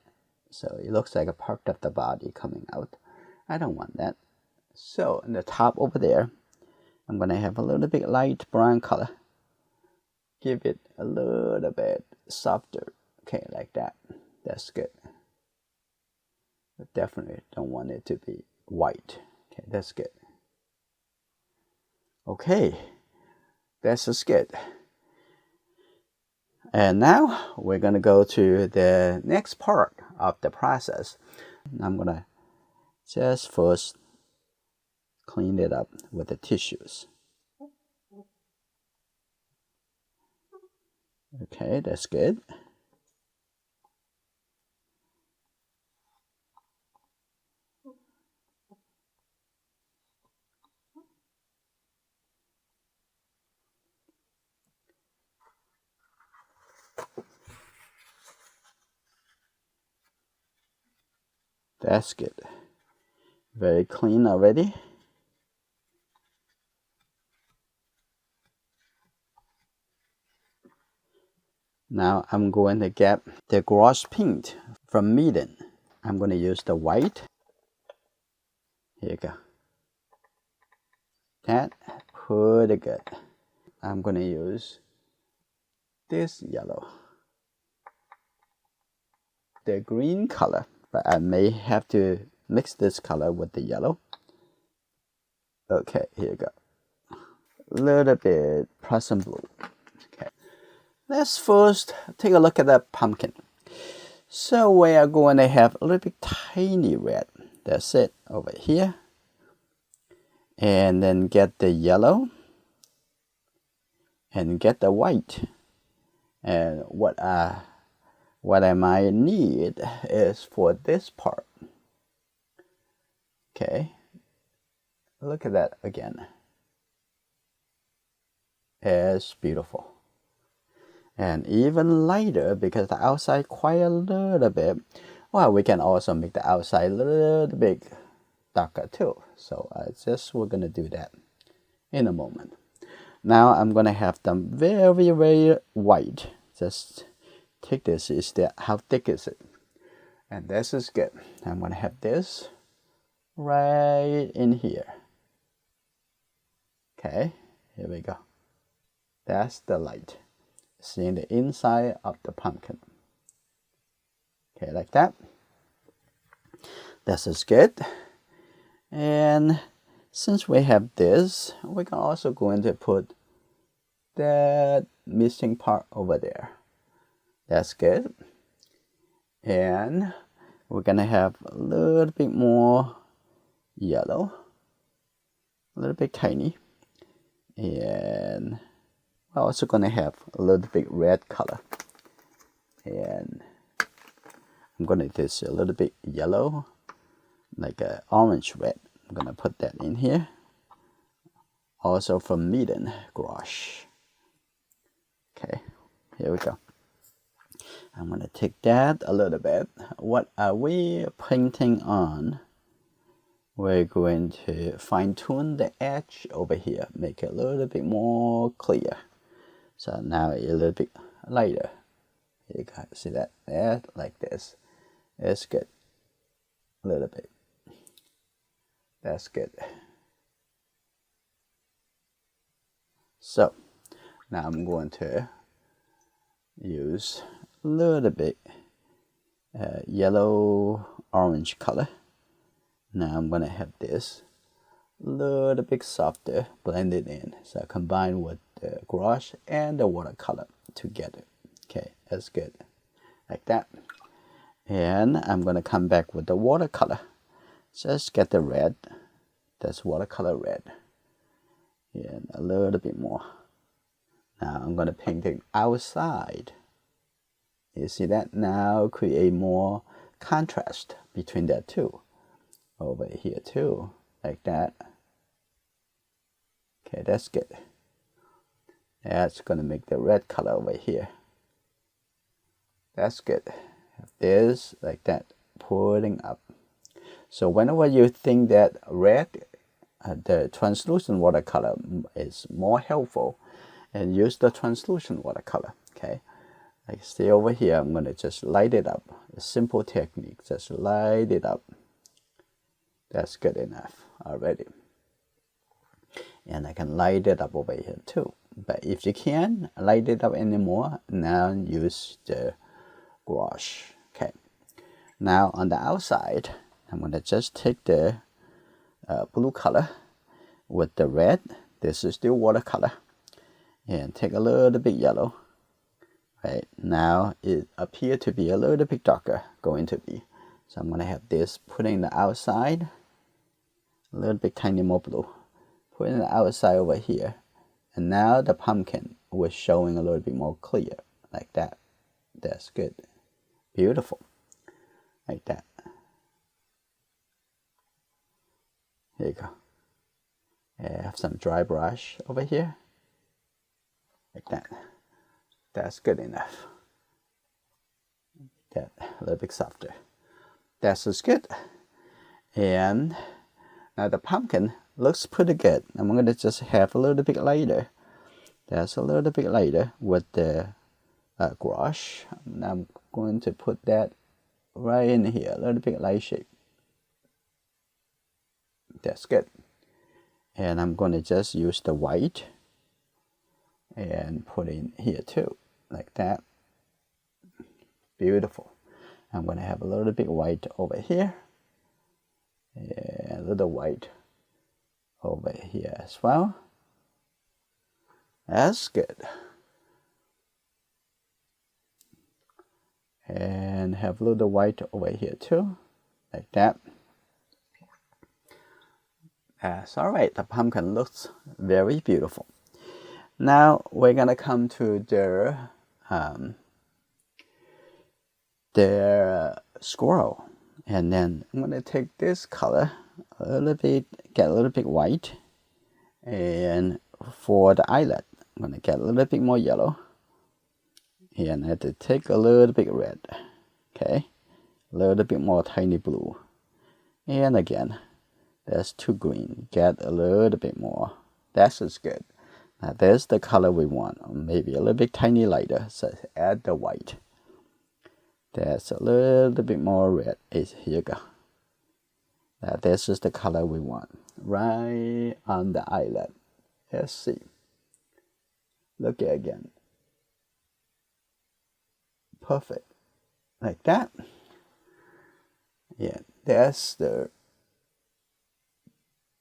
so it looks like a part of the body coming out. I don't want that. So in the top over there, I'm going to have a little bit light brown color. Give it a little bit softer. Okay, like that. That's good. But definitely don't want it to be white. Okay, that's good. Okay, that's just good. And now we're going to go to the next part of the process. I'm going to just first clean it up with the tissues. Okay, that's good. That's good. Very clean already. Now I'm going to get the gouache paint from Meeden. I'm going to use the white. Here you go. That pretty good. I'm going to use this yellow. The green color, but I may have to mix this color with the yellow. Okay, here you go. A little bit Prussian blue. Okay. Let's first take a look at that pumpkin. So we are going to have a little bit tiny red. That's it over here. And then get the yellow. And get the white. And what I might need is for this part. Okay. Look at that again. It's beautiful. And even lighter because the outside quite a little bit. Well, we can also make the outside a little bit darker too. So we're going to do that in a moment. Now I'm going to have them very, very white. Just take this. How thick is it? And this is good. I'm going to have this right in here. Okay, here we go. That's the light. Seeing the inside of the pumpkin. Okay, like that. This is good. And since we have this, we can also going to put that missing part over there. That's good. And we're gonna have a little bit more yellow, a little bit tiny, and we're also gonna have a little bit red color. And I'm gonna do this a little bit yellow, like a orange red. I'm gonna put that in here. Also from Meeden gouache. Okay, here we go. I'm gonna take that a little bit. What are we painting on? We're going to fine tune the edge over here, make it a little bit more clear. So now a little bit lighter. You can see that there, like this. That's good. A little bit. That's good. So now I'm going to use a little bit yellow orange color. Now I'm gonna have this a little bit softer blended in. So combine with the gouache and the watercolor together. Okay, that's good. Like that. And I'm gonna come back with the watercolor. Just get the red. That's watercolor red. And a little bit more. Now I'm gonna paint the outside. You see that? Now create more contrast between that two. Over here too, like that. Okay, that's good. That's gonna make the red color over here. That's good. Have this like that, pulling up. So whenever you think that red, the translucent watercolor is more helpful, and use the translucent watercolor. Okay, like stay over here. I'm gonna just light it up. A simple technique. Just light it up. That's good enough already. And I can light it up over here too. But if you can't light it up anymore, now use the gouache. Okay. Now on the outside, I'm gonna just take the blue color with the red. This is still watercolor. And take a little bit yellow. Right now it appears to be a little bit darker, going to be. So I'm gonna have this putting the outside, a little bit tiny more blue, putting the outside over here, and now the pumpkin was showing a little bit more clear, like that. That's good, beautiful, like that. Here you go. I have some dry brush over here, like that. That's good enough. That a little bit softer. That's as good. And now the pumpkin looks pretty good. I'm going to just have a little bit lighter. That's a little bit lighter with the gouache. Now I'm going to put that right in here, a little bit light shape. That's good. And I'm going to just use the white and put in here too, like that. Beautiful. I'm going to have a little bit white over here, and a little white over here as well. That's good. And have a little white over here too, like that. That's all right. The pumpkin looks very beautiful. Now we're going to come to the squirrel. And then I'm going to take this color a little bit, get a little bit white. And for the eyelet, I'm going to get a little bit more yellow. And I have to take a little bit red. Okay, a little bit more tiny blue. And again, that's too green. Get a little bit more. That's as good. Now there's the color we want. Maybe a little bit tiny lighter. So add the white. That's a little bit more red. Here you go. Now this is the color we want. Right on the eyelet. Let's see. Look at again. Perfect. Like that. Yeah, that's the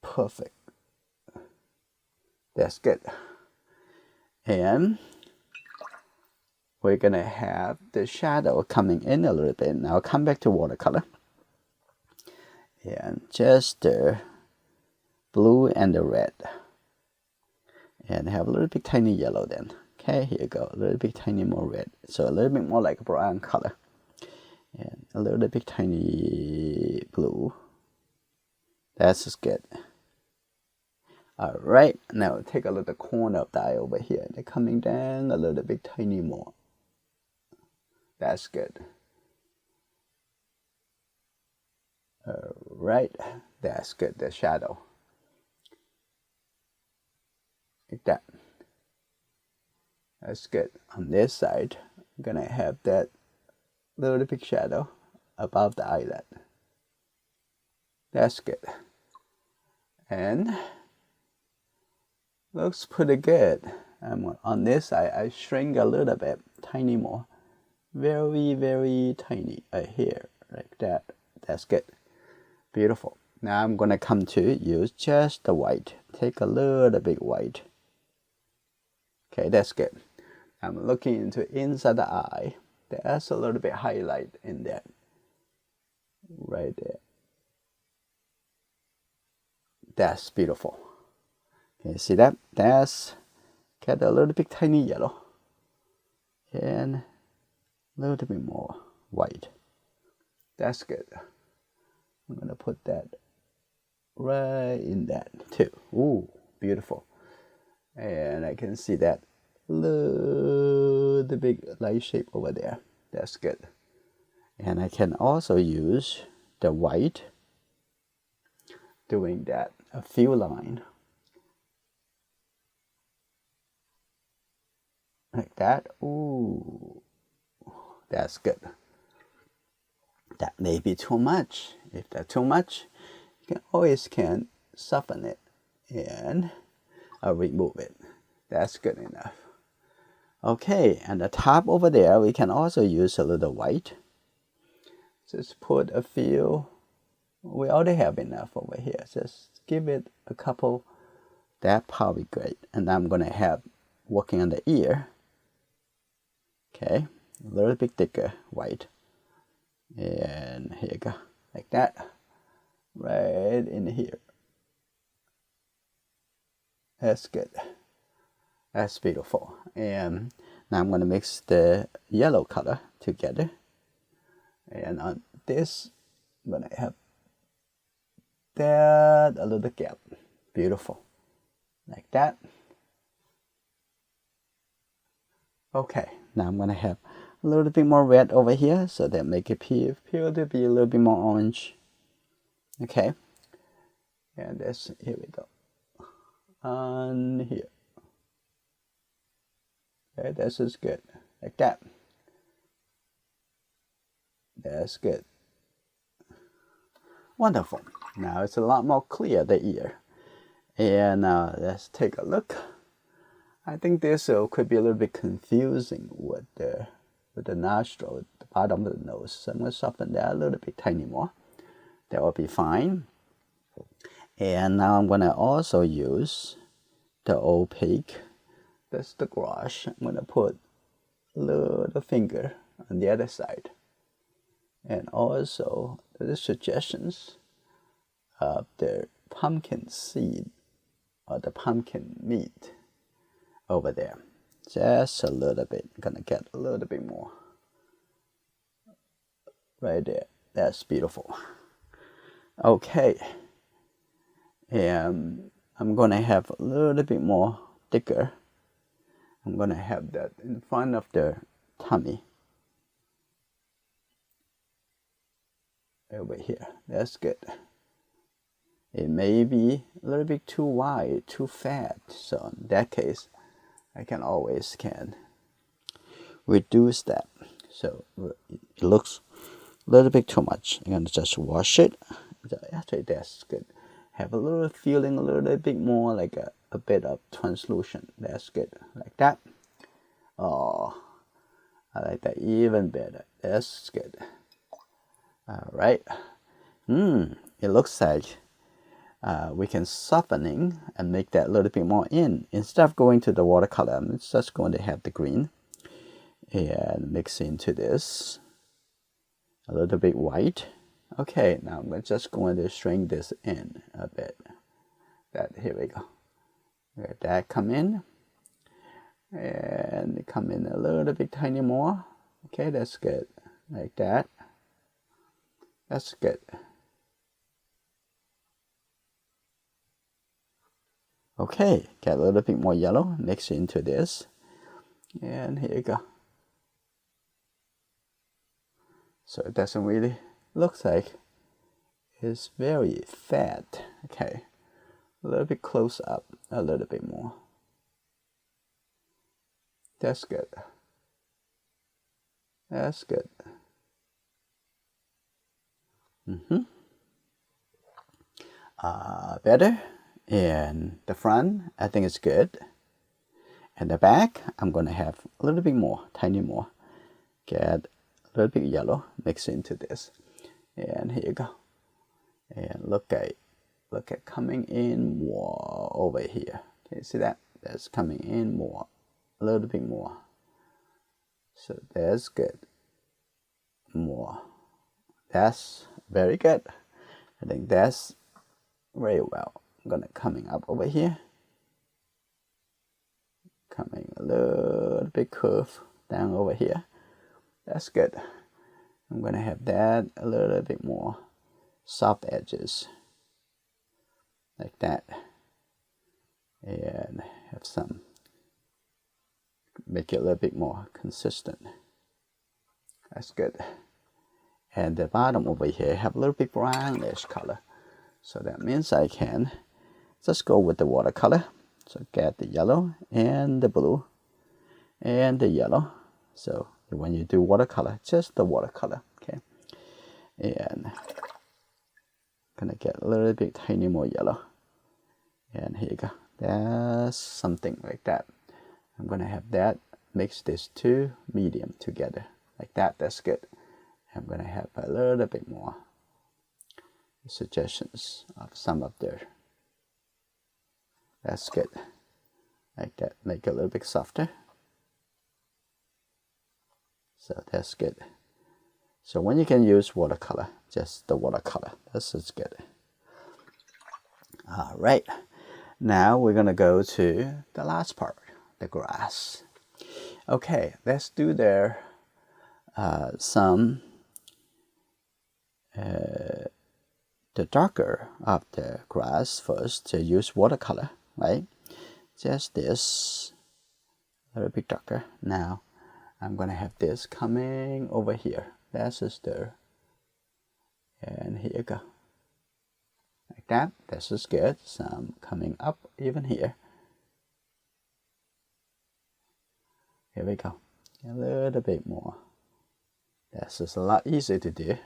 perfect. That's good. And we're gonna have the shadow coming in a little bit. Now come back to watercolor. And just the blue and the red. And have a little bit tiny yellow then. Okay, here you go. A little bit tiny more red. So a little bit more like brown color. And a little bit tiny blue. That's good. Alright, now take a little corner of the eye over here. They're coming down a little bit tiny more. That's good. Alright, that's good. The shadow. Like that. That's good. On this side, I'm gonna have that little bit shadow above the eyelid. That's good. And looks pretty good. On this side, I shrink a little bit, tiny more. Very, very tiny here, like that. That's good. Beautiful. Now I'm gonna come to use just the white. Take a little bit white. Okay, that's good. I'm looking into inside the eye. There's a little bit highlight in that. Right there. That's beautiful. Can you see that? That's got a little bit tiny yellow. And a little bit more white. That's good. I'm gonna put that right in that too. Ooh, beautiful. And I can see that little big light shape over there. That's good. And I can also use the white doing that a few lines like that. Ooh, that's good. That may be too much. If that's too much, you can soften it and remove it. That's good enough. Okay, and the top over there, we can also use a little white. Just put a few. We already have enough over here. Just give it a couple. That probably great. And I'm gonna have working on the ear. Okay, a little bit thicker white. And here you go, like that, right in here. That's good. That's beautiful. And now I'm going to mix the yellow color together. And on this, I'm going to have that a little gap. Beautiful. Like that. Okay, now I'm going to have a little bit more red over here, so that make it appear to be a little bit more orange. Okay, and this, here we go. On here. Okay, this is good, like that. That's good. Wonderful. Now it's a lot more clear, the ear. And let's take a look. I think this could be a little bit confusing with the nostril, the bottom of the nose. So I'm going to soften that a little bit tiny more. That will be fine. And now I'm going to also use the opaque. That's the gouache. I'm going to put a little finger on the other side. And also the suggestions of the pumpkin seed or the pumpkin meat over there. Just a little bit. I'm gonna get a little bit more. Right there. That's beautiful. Okay. And I'm gonna have a little bit more thicker. I'm gonna have that in front of the tummy. Over here. That's good. It may be a little bit too wide, too fat. So in that case, I can always reduce that. So it looks a little bit too much. I'm gonna just wash it. Actually, that's good. Have a little feeling, a little bit more like a bit of translucent. That's good, like that. Oh, I like that even better. That's good. All right. It looks like we can softening and make that a little bit more in. Instead of going to the watercolor, I'm just going to have the green. and mix into this. A little bit white. Okay, now I'm just going to shrink this in a bit. Here we go. Let that come in. And come in a little bit tiny more. Okay, that's good. Like that. That's good. Okay, get a little bit more yellow, mix into this. And here you go. So it doesn't really look like it's very fat. Okay, a little bit close up, a little bit more. That's good. That's good. Better. And the front, I think it's good. And the back, I'm gonna have a little bit more, tiny more. Get a little bit yellow, mix into this. And here you go. And look at coming in more over here. Can you see that? That's coming in more, a little bit more. So that's good. More. That's very good. I think that's very well. I'm gonna coming up over here. Coming a little bit curve down over here. That's good. I'm gonna have that a little bit more soft edges. Like that. And have some, make it a little bit more consistent. That's good. And the bottom over here have a little bit brownish color. So that means I can just go with the watercolor. So get the yellow and the blue and the yellow. So when you do watercolor, just the watercolor, okay? And gonna get a little bit tiny more yellow. And here you go. That's something like that. I'm gonna have that, mix these two medium together. Like that, that's good. I'm gonna have a little bit more suggestions of some of their. That's good. Like that, make it a little bit softer. So that's good. So when you can use watercolor, just the watercolor, this is good. All right, now we're gonna go to the last part, the grass. Okay, let's do there the darker of the grass first to use watercolor, right? Just this, a little bit darker. Now I'm gonna have this coming over here. That's just there. And here you go. Like that. This is good. Some coming up even here. Here we go. A little bit more. This is a lot easier to do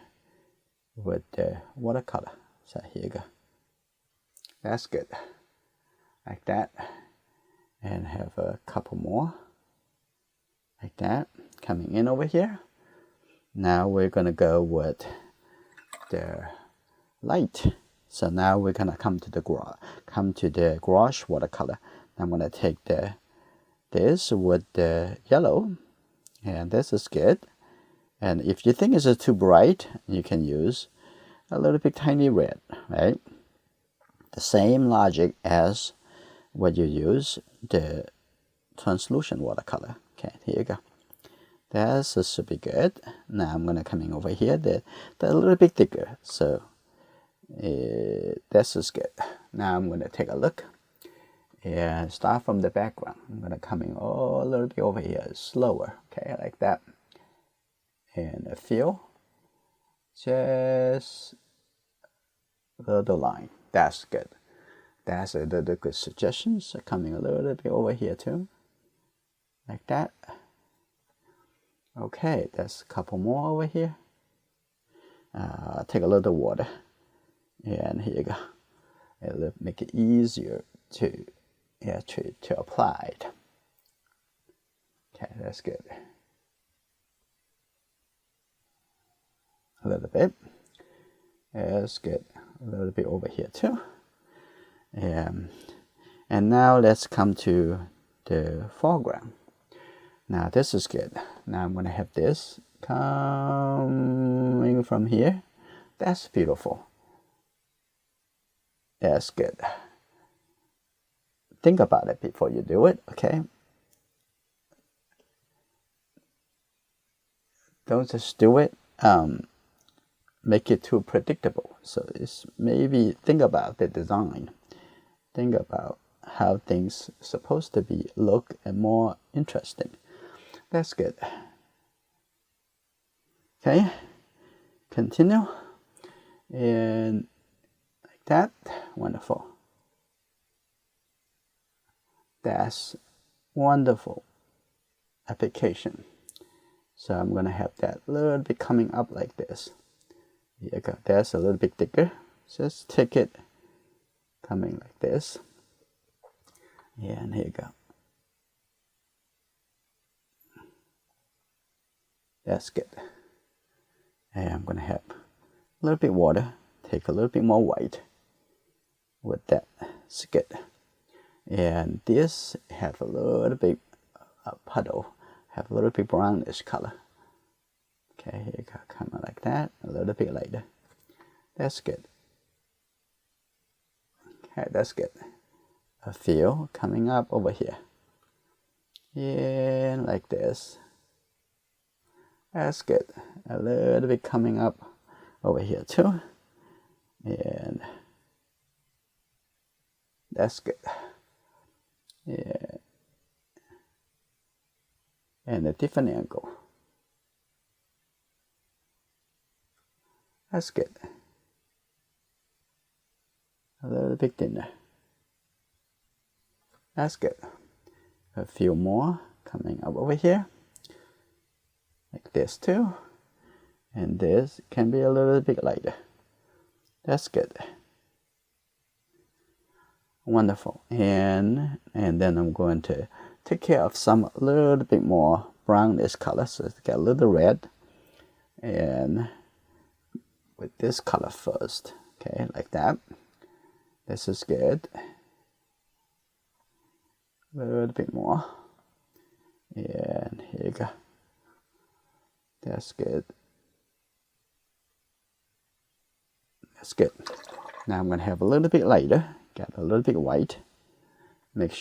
with the watercolor. So here you go. That's good. Like that. And have a couple more. Like that. Coming in over here. Now we're gonna go with the light. So now we're gonna come to the gouache watercolor. I'm gonna take this with the yellow, and this is good. And if you think it's too bright, you can use a little bit tiny red, right? The same logic as when you use the translucent watercolor. Okay, here you go. This should be good. Now I'm gonna come in over here. They're a little bit thicker, so this is good. Now I'm gonna take a look and start from the background. I'm gonna come in a little bit over here, slower. Okay, like that. And a feel, just the line. That's good. That's the good suggestions. Coming a little bit over here too, like that. Okay, there's a couple more over here. Take a little water, and here you go. It'll make it easier to apply it. Okay, that's good. A little bit. That's good. A little bit over here too. And now let's come to the foreground. Now this is good. Now I'm going to have this coming from here. That's beautiful. That's good. Think about it before you do it, okay? Don't just do it. Make it too predictable. So it's maybe think about the design. Think about how things supposed to be look and more interesting. That's good. Okay, continue. And like that. Wonderful. That's wonderful application. So I'm going to have that a little bit coming up like this. Here you go. That's a little bit thicker. Just take it coming like this. Yeah, and here you go. That's good. And I'm going to have a little bit water. Take a little bit more white with that. It's good. And this have a little bit puddle. Have a little bit brownish color. Okay, here you go, kind of like that, a little bit lighter. That's good. Okay, that's good. A few coming up over here. Yeah, like this. That's good. A little bit coming up over here too. And that's good. Yeah. And a different angle. That's good. A little bit thinner. That's good. A few more coming up over here. Like this too. And this can be a little bit lighter. That's good. Wonderful. And then I'm going to take care of some little bit more brownish color. So it's got a little red. And with this color first. Okay, like that. This is good. A little bit more. And here you go. That's good. That's good. Now I'm going to have a little bit lighter. Got a little bit white. Make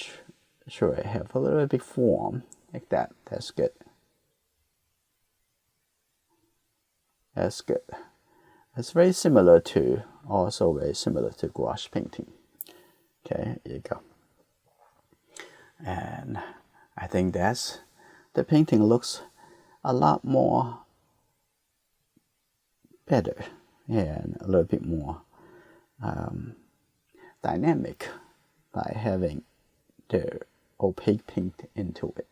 sure I have a little bit form. Like that. That's good. That's good. It's very similar to, also very similar to gouache painting. Okay, here you go. And I think that's, the painting looks a lot more better and a little bit more dynamic by having the opaque paint into it.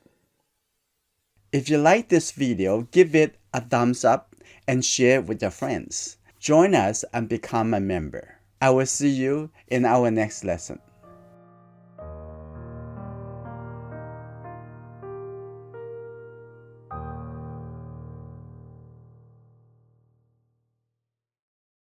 If you like this video, give it a thumbs up and share with your friends. Join us and become a member. I will see you in our next lesson.